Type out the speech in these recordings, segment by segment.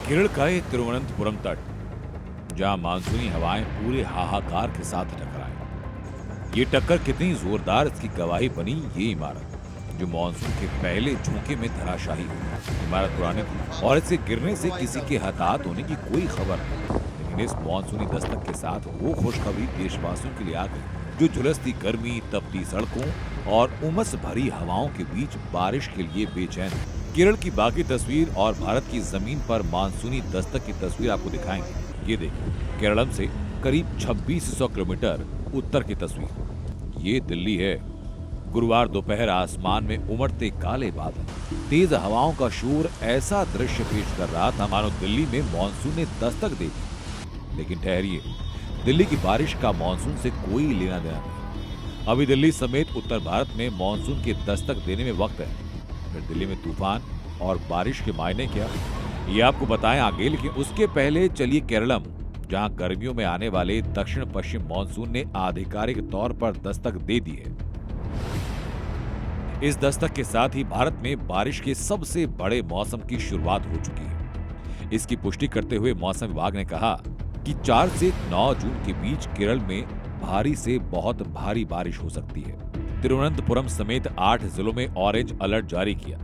केरल का ये तिरुवनंतपुरम तट, जहां मानसूनी हवाएं पूरे हाहाकार के साथ टकराई। ये टक्कर कितनी जोरदार, इसकी गवाही बनी ये इमारत, जो मानसून के पहले झोंके में धराशायी हुई। इमारत पुरानी थी और इससे गिरने से किसी के हताहत होने की कोई खबर नहीं। लेकिन इस मानसूनी दस्तक के साथ वो खुशखबरी देशवासियों के लिए आ गई, जो झुलसती गर्मी, तपती सड़कों और उमस भरी हवाओं के बीच बारिश के लिए बेचैन थे। केरल की बाकी तस्वीर और भारत की जमीन पर मानसूनी दस्तक की तस्वीर आपको दिखाएंगे। ये देखिए, केरलम से करीब 2600 किलोमीटर उत्तर की तस्वीर। ये दिल्ली है। गुरुवार दोपहर आसमान में उमड़ते काले बादल, तेज हवाओं का शोर ऐसा दृश्य पेश कर रहा था मानो दिल्ली में मानसून ने दस्तक दे दी। लेकिन ठहरिए, दिल्ली की बारिश का मानसून से कोई लेना देना नहीं। अभी दिल्ली समेत उत्तर भारत में मानसून के दस्तक देने में वक्त है। फिर दिल्ली में तूफान और बारिश के मायने क्या, ये आपको बताएं आगे। लेकिन उसके पहले चलिए केरलम, जहां गर्मियों में आने वाले दक्षिण पश्चिम मानसून ने आधिकारिक तौर पर दस्तक दे दी है। इस दस्तक के साथ ही भारत में बारिश के सबसे बड़े मौसम की शुरुआत हो चुकी है। इसकी पुष्टि करते हुए मौसम विभाग ने कहा कि 4 से 9 जून के बीच केरल में भारी से बहुत भारी बारिश हो सकती है। तिरुवनंतपुरम समेत 8 जिलों में ऑरेंज अलर्ट जारी किया।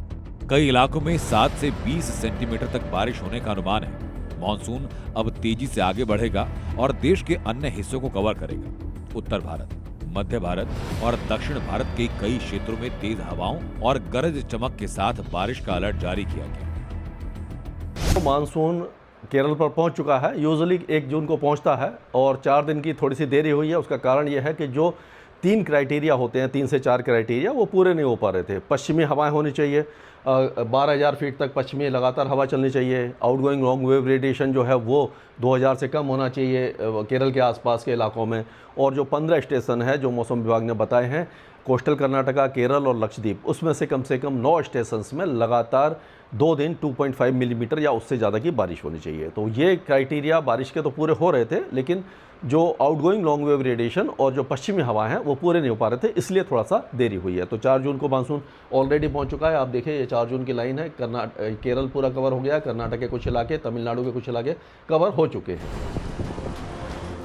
कई इलाकों में 7 से 20 सेंटीमीटर तक बारिश होने का अनुमान है। मानसून अब तेजी से आगे बढ़ेगा और देश के अन्य हिस्सों को कवर करेगा। उत्तर भारत, मध्य भारत और दक्षिण भारत के कई क्षेत्रों में तेज हवाओं और गरज चमक के साथ बारिश का अलर्ट जारी किया गया। तो मानसून केरल पर पहुंच चुका है। यूजुअली 1 जून को पहुंचता है और 4 दिन की थोड़ी सी देरी हुई है। उसका कारण यह है कि जो 3 क्राइटेरिया होते हैं, 3 से 4 क्राइटेरिया, वो पूरे नहीं हो पा रहे थे। पश्चिमी हवाएं होनी चाहिए, 12,000 फीट तक पश्चिमी लगातार हवा चलनी चाहिए। आउटगोइंग लॉन्ग वेव रेडिएशन जो है वो 2000 से कम होना चाहिए केरल के आसपास के इलाकों में। और जो 15 स्टेशन है जो मौसम विभाग ने बताए हैं, कोस्टल कर्नाटका, केरल और लक्षद्वीप, उसमें से कम 9 स्टेशंस में लगातार 2 दिन 2.5 मिलीमीटर या उससे ज़्यादा की बारिश होनी चाहिए। तो ये क्राइटेरिया बारिश के तो पूरे हो रहे थे, लेकिन जो आउटगोइंग लॉन्ग वेव रेडिएशन और जो पश्चिमी हवा हैं वो पूरे नहीं हो पा रहे थे, इसलिए थोड़ा सा देरी हुई है। तो 4 जून को मानसून ऑलरेडी पहुंच चुका है। आप देखिए, ये 4 जून की लाइन है। केरल पूरा कवर हो गया, कर्नाटक के कुछ इलाके, तमिलनाडु के कुछ इलाके कवर हो चुके हैं।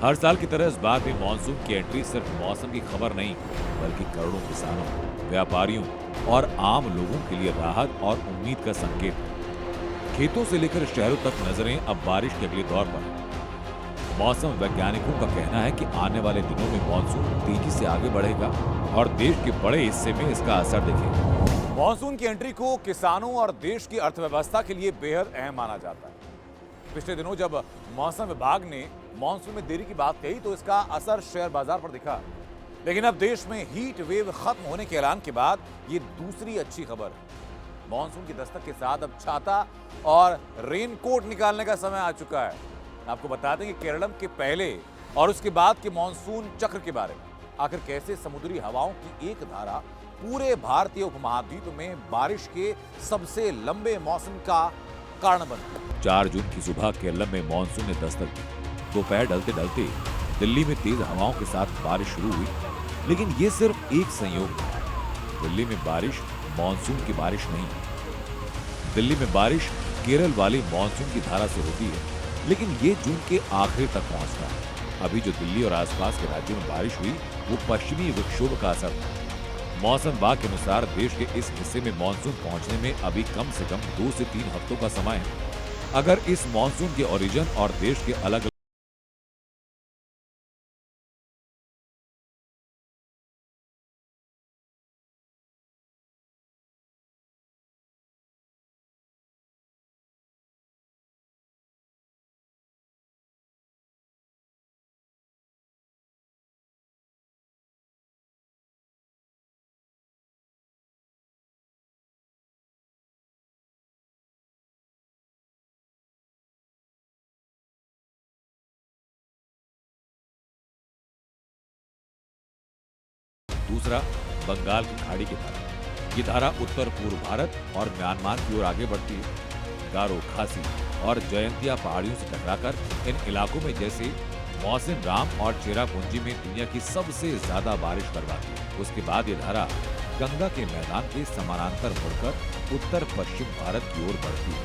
हर साल की तरह इस बार भी मानसून की एंट्री सिर्फ मौसम की खबर नहीं, बल्कि करोड़ों किसानों, व्यापारियों और आम लोगों के लिए राहत और उम्मीद का संकेत है। खेतों से लेकर शहरों तक नजरें अब बारिश के अगले दौर पर हैं। मौसम वैज्ञानिकों का कहना है कि आने वाले दिनों में मानसून तेजी से आगे बढ़ेगा और देश के बड़े हिस्से में इसका असर दिखेगा। मानसून की एंट्री को किसानों और देश की अर्थव्यवस्था के लिए बेहद अहम माना जाता है। पिछले दिनों जब मौसम विभाग ने मानसून में देरी की बात कही तो इसका असर शेयर बाजार पर दिखा। लेकिन अब देश में हीट वेव खत्म होने के ऐलान के बाद ये दूसरी अच्छी खबर है। मानसून की दस्तक के साथ अब छाता और रेनकोट निकालने का समय आ चुका है। आपको बता दें कि केरलम के पहले और उसके बाद के मानसून चक्र के बारे में, आखिर कैसे समुद्री हवाओं की एक धारा पूरे भारतीय उपमहाद्वीप में बारिश के सबसे लंबे मौसम का कारण बनती। 4 जून की सुबह केरलम में मानसून ने दस्तक दी। दोपहर ढलते ढलते दिल्ली में तेज हवाओं के साथ बारिश शुरू हुई। लेकिन ये सिर्फ एक संयोग है। दिल्ली में बारिश मानसून की बारिश नहीं है। दिल्ली में बारिश केरल वाली मानसून की धारा से होती है, लेकिन ये जून के आखिर तक पहुंचता है। अभी जो दिल्ली और आसपास के राज्यों में बारिश हुई वो पश्चिमी विक्षोभ का असर था। मौसम विभाग के अनुसार देश के इस हिस्से में मानसून पहुंचने में अभी कम से कम 2 से 3 हफ्तों का समय है। अगर इस मानसून के ओरिजिन और देश के अलग दूसरा, बंगाल की खाड़ी की धारा। ये धारा उत्तर पूर्व भारत और म्यांमार की ओर आगे बढ़ती है। गारो, खासी और जयंतिया पहाड़ियों से टकराकर इन इलाकों में जैसे मौसिन राम और चेरापूंजी में दुनिया की सबसे ज्यादा बारिश करवाती है। उसके बाद ये धारा गंगा के मैदान के समानांतर मुड़कर उत्तर पश्चिम भारत की ओर बढ़ती है।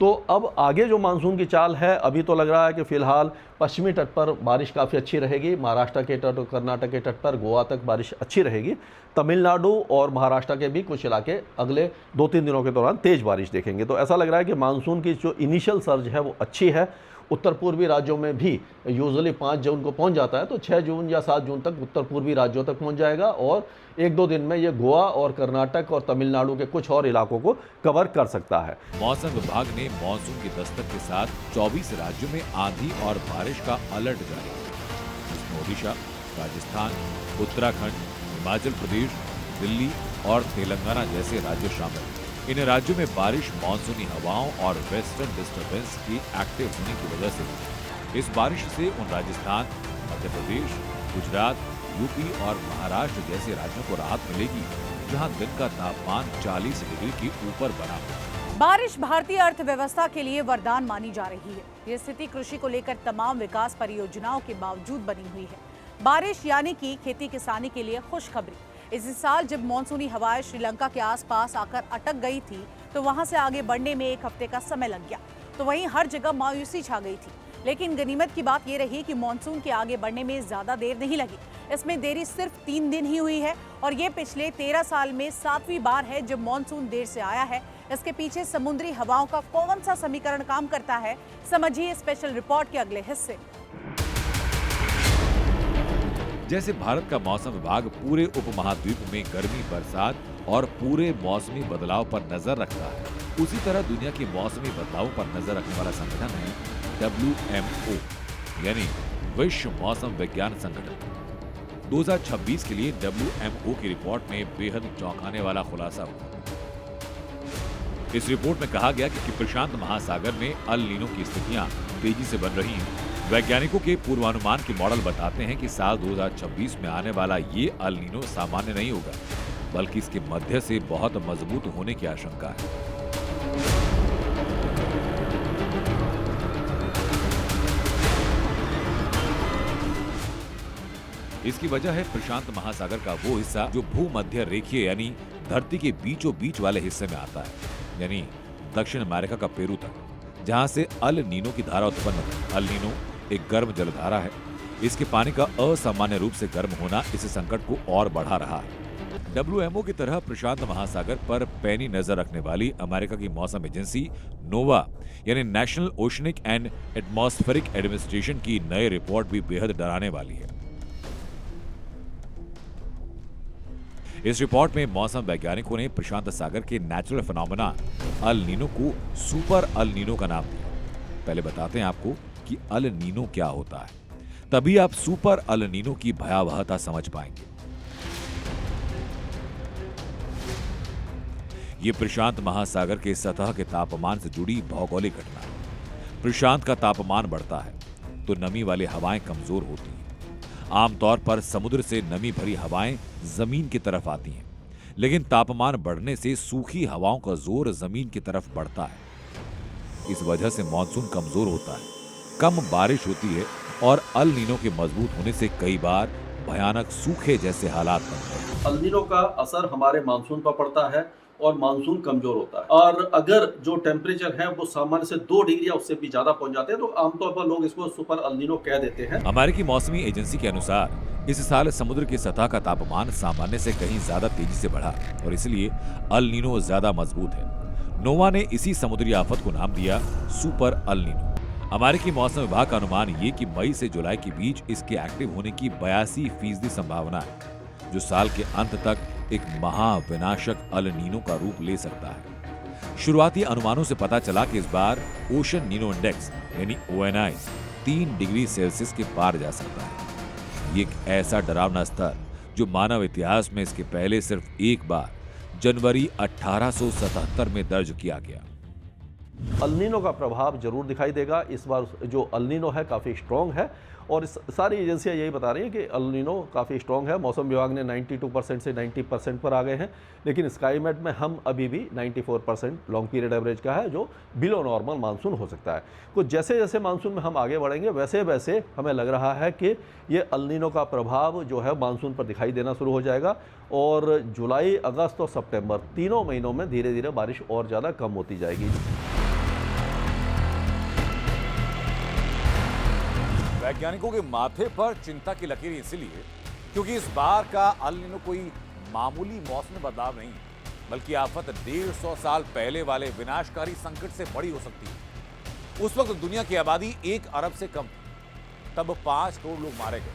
तो अब आगे जो मानसून की चाल है, अभी तो लग रहा है कि फ़िलहाल पश्चिमी तट पर बारिश काफ़ी अच्छी रहेगी, महाराष्ट्र के तट और कर्नाटक के तट पर गोवा तक बारिश अच्छी रहेगी। तमिलनाडु और महाराष्ट्र के भी कुछ इलाके अगले 2-3 दिनों के दौरान तेज़ बारिश देखेंगे। तो ऐसा लग रहा है कि मानसून की जो इनिशियल सर्ज है वो अच्छी है। उत्तर पूर्वी राज्यों में भी यूजुअली 5 जून को पहुंच जाता है, तो 6 जून या 7 जून तक उत्तर पूर्वी राज्यों तक पहुंच जाएगा और 1-2 दिन में ये गोवा और कर्नाटक और तमिलनाडु के कुछ और इलाकों को कवर कर सकता है। मौसम विभाग ने मानसून की दस्तक के साथ 24 राज्यों में आंधी और बारिश का अलर्ट जारी किया, जिसमें ओडिशा, राजस्थान, उत्तराखंड, हिमाचल प्रदेश, दिल्ली और तेलंगाना जैसे राज्य शामिल हैं। इन राज्यों में बारिश मानसूनी हवाओं और वेस्टर्न डिस्टर्बेंस की एक्टिव होने की वजह से इस बारिश से उन राजस्थान, मध्य प्रदेश, गुजरात, यूपी और महाराष्ट्र जैसे राज्यों को राहत मिलेगी जहां दिन का तापमान 40 डिग्री के ऊपर बना हुआ है। बारिश भारतीय अर्थव्यवस्था के लिए वरदान मानी जा रही है। ये स्थिति कृषि को लेकर तमाम विकास परियोजनाओं के बावजूद बनी हुई है। बारिश यानी कि खेती किसानी के लिए खुशखबरी। इसी साल जब मानसूनी हवाएं श्रीलंका के आसपास आकर अटक गई थी, तो वहां से आगे बढ़ने में 1 हफ्ते का समय लग गया, तो वहीं हर जगह मायूसी छा गई थी। लेकिन गनीमत की बात यह रही कि मानसून के आगे बढ़ने में ज्यादा देर नहीं लगी। इसमें देरी सिर्फ 3 दिन ही हुई है और ये पिछले 13 साल में 7वीं बार है जब मानसून देर से आया है। इसके पीछे समुद्री हवाओं का कौन सा समीकरण काम करता है, समझिए स्पेशल रिपोर्ट के अगले हिस्से। जैसे भारत का मौसम विभाग पूरे उपमहाद्वीप में गर्मी, बरसात और पूरे मौसमी बदलाव पर नजर रखता है, उसी तरह दुनिया के मौसमी बदलावों पर नजर रखने वाला संगठन है WMO, यानी विश्व मौसम विज्ञान संगठन। 2026 के लिए WMO की रिपोर्ट में बेहद चौंकाने वाला खुलासा हुआ। इस रिपोर्ट में कहा गया कि प्रशांत महासागर में अल नीनो की स्थितियां तेजी से बन रही हैं। वैज्ञानिकों के पूर्वानुमान के मॉडल बताते हैं कि साल 2026 में आने वाला ये अल नीनो सामान्य नहीं होगा, बल्कि इसके मध्य से बहुत मजबूत होने की आशंका है। इसकी वजह है प्रशांत महासागर का वो हिस्सा जो भूमध्य रेखीय यानी धरती के बीचों बीच वाले हिस्से में आता है, यानी दक्षिण अमेरिका का पेरू तक, जहां से अल नीनो की धारा उत्पन्न होती है। अल नीनो एक गर्म जलधारा है। इसके पानी का असामान्य रूप से गर्म होना इस संकट को और बढ़ा रहा है। WMO की तरह प्रशांत महासागर पर पैनी नजर रखने वाली अमेरिका की मौसम एजेंसी नोवा यानी national oceanic and atmospheric administration की नई रिपोर्ट भी बेहद डराने वाली है। इस रिपोर्ट में मौसम वैज्ञानिकों ने प्रशांत सागर के नेचुरल फिनोमेना अल नीनो को सुपर अल नीनो का नाम दिया। पहले बताते हैं आपको कि अल नीनो क्या होता है, तभी आप सुपर अल नीनो की भयावहता समझ पाएंगे। ये प्रशांत महासागर के सतह के तापमान से जुड़ी भौगोलिक घटना है। प्रशांत का तापमान बढ़ता है तो नमी वाली हवाएं कमजोर होती हैं। आमतौर पर समुद्र से नमी भरी हवाएं जमीन की तरफ आती हैं, लेकिन तापमान बढ़ने से सूखी हवाओं का जोर जमीन की तरफ बढ़ता है। इस वजह से मानसून कमजोर होता है, कम बारिश होती है और अल नीनो के मजबूत होने से कई बार भयानक सूखे जैसे हालात बनते हैं। अल नीनो का असर हमारे मानसून पर पड़ता है और मानसून कमजोर होता है, और अगर जो टेम्परेचर है वो सामान्य से 2 डिग्री या उससे भी ज्यादा पहुंच जाते हैं तो आमतौर पर लोग इसको सुपर अल नीनो कह देते हैं। अमेरिकी मौसमी एजेंसी के अनुसार इस साल समुद्र की सतह का तापमान सामान्य से कहीं ज्यादा तेजी से बढ़ा और इसलिए अल नीनो ज्यादा मजबूत है। नोवा ने इसी समुद्री आफत को नाम दिया सुपर अल नीनो। अमेरिकी मौसम विभाग का अनुमान ये कि मई से जुलाई के बीच इसके एक्टिव होने की 82% संभावना है, जो साल के अंत तक एक महाविनाशक अल नीनो का रूप ले सकता है। शुरुआती अनुमानों से पता चला कि इस बार ओशन नीनो इंडेक्स यानी ONI 3 डिग्री सेल्सियस के पार जा सकता है। ये एक ऐसा डरावना स्तर जो मानव इतिहास में इसके पहले सिर्फ एक बार जनवरी 1877 में दर्ज किया गया। अल नीनो का प्रभाव जरूर दिखाई देगा। इस बार जो अल नीनो है काफ़ी स्ट्रॉन्ग है और सारी एजेंसियां यही बता रही हैं कि अल नीनो काफ़ी स्ट्रॉन्ग है। मौसम विभाग ने 92% से 90% पर आ गए हैं, लेकिन स्काईमेट में हम अभी भी 94% लॉन्ग पीरियड एवरेज का है, जो बिलो नॉर्मल मानसून हो सकता है। तो जैसे जैसे मानसून में हम आगे बढ़ेंगे वैसे वैसे हमें लग रहा है कि ये अल नीनो का प्रभाव जो है मानसून पर दिखाई देना शुरू हो जाएगा और जुलाई, अगस्त और सितंबर तीनों महीनों में धीरे धीरे बारिश और ज़्यादा कम होती जाएगी। वैज्ञानिकों के माथे पर चिंता की लकीर इसलिए क्योंकि इस बार का अल नीनो कोई मामूली मौसमी बदलाव नहीं, बल्कि आफत 150 साल पहले वाले विनाशकारी संकट से बड़ी हो सकती है। उस वक्त दुनिया की आबादी 1 अरब से कम थी, तब 5 करोड़ लोग मारे गए।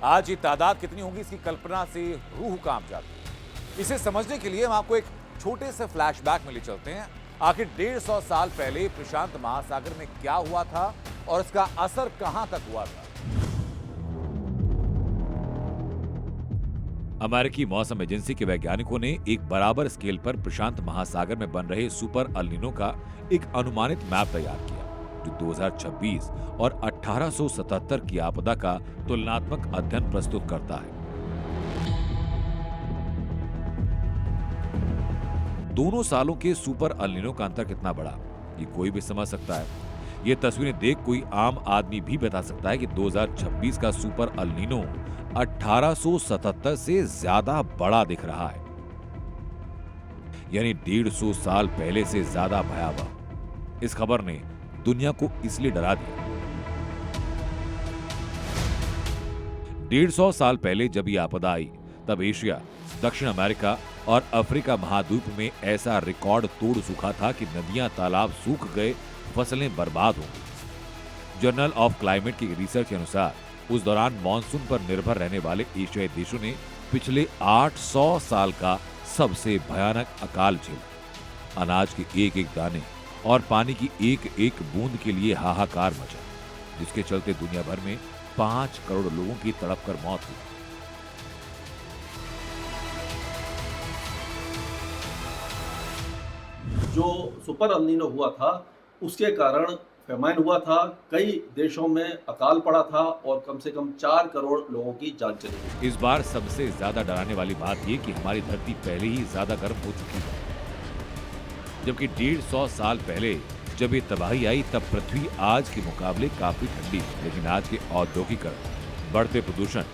आज ये तादाद कितनी होगी, इसकी कल्पना से रूह कांप जाती है। इसे समझने के लिए हम आपको एक छोटे से फ्लैशबैक में ले चलते हैं। आखिर 150 साल पहले प्रशांत महासागर में क्या हुआ था और इसका असर कहां तक हुआ था। अमेरिकी मौसम एजेंसी के वैज्ञानिकों ने एक बराबर स्केल पर प्रशांत महासागर में बन रहे सुपर अल नीनो का एक अनुमानित मैप तैयार किया, जो 2026 और 1877 की आपदा का तुलनात्मक अध्ययन प्रस्तुत करता है। दोनों सालों के सुपर अल नीनो का अंतर कितना बड़ा, ये कोई भी समझ सकता है। ये तस्वीरें देख कोई आम आदमी भी बता सकता है कि 2026 का सुपर अल नीनो 1877 से ज्यादा बड़ा दिख रहा है, यानी 150 साल पहले से ज्यादा भयावह। इस खबर ने दुनिया को इसलिए डरा दिया। 150 साल पहले जब ये आपदा आई, तब एशिया, दक्षिण अमेरिका और अफ्रीका महाद्वीप में ऐसा रिकॉर्ड तोड़ सूखा था कि नदियां, तालाब सूख गए, फसलें बर्बाद हो गई। जर्नल ऑफ क्लाइमेट की रिसर्च के अनुसार उस दौरान मानसून पर निर्भर रहने वाले एशियाई देशों ने पिछले 800 साल का सबसे भयानक अकाल झेला। अनाज के एक एक दाने और पानी की एक एक बूंद के लिए हाहाकार मचा, जिसके चलते दुनिया भर में 5 करोड़ लोगों की तड़पकर मौत हुई। जो सुपर अल नीनो हुआ था उसके कारण फेमाइन हुआ था, कई देशों में अकाल पड़ा था और कम से कम 4 करोड़ लोगों की जान चली गई। इस बार सबसे ज्यादा डराने वाली बात यह कि हमारी धरती पहले ही ज्यादा गर्म हो चुकी है। जबकि 150 साल पहले जब ये तबाही आई तब पृथ्वी आज के मुकाबले काफी ठंडी, लेकिन आज के औद्योगिकरण, बढ़ते प्रदूषण,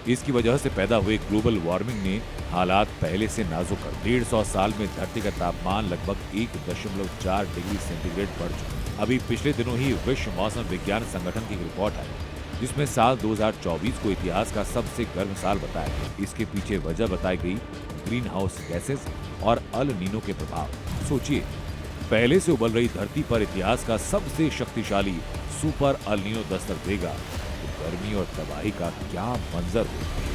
इसकी वजह से पैदा हुए ग्लोबल वार्मिंग ने हालात पहले से नाजुक कर 150 साल में धरती का तापमान लगभग 1.4 डिग्री सेंटीग्रेड बढ़ चुका। अभी पिछले दिनों ही विश्व मौसम विज्ञान संगठन की रिपोर्ट आई, जिसमें साल 2024 को इतिहास का सबसे गर्म साल बताया गया। इसके पीछे वजह बताई गई ग्रीन हाउस गैसेज और अल नीनो के प्रभाव। सोचिए, पहले से उबल रही धरती पर इतिहास का सबसे शक्तिशाली सुपर अल नीनो दस्तक देगा, तो गर्मी और तबाही का क्या मंजर होगा।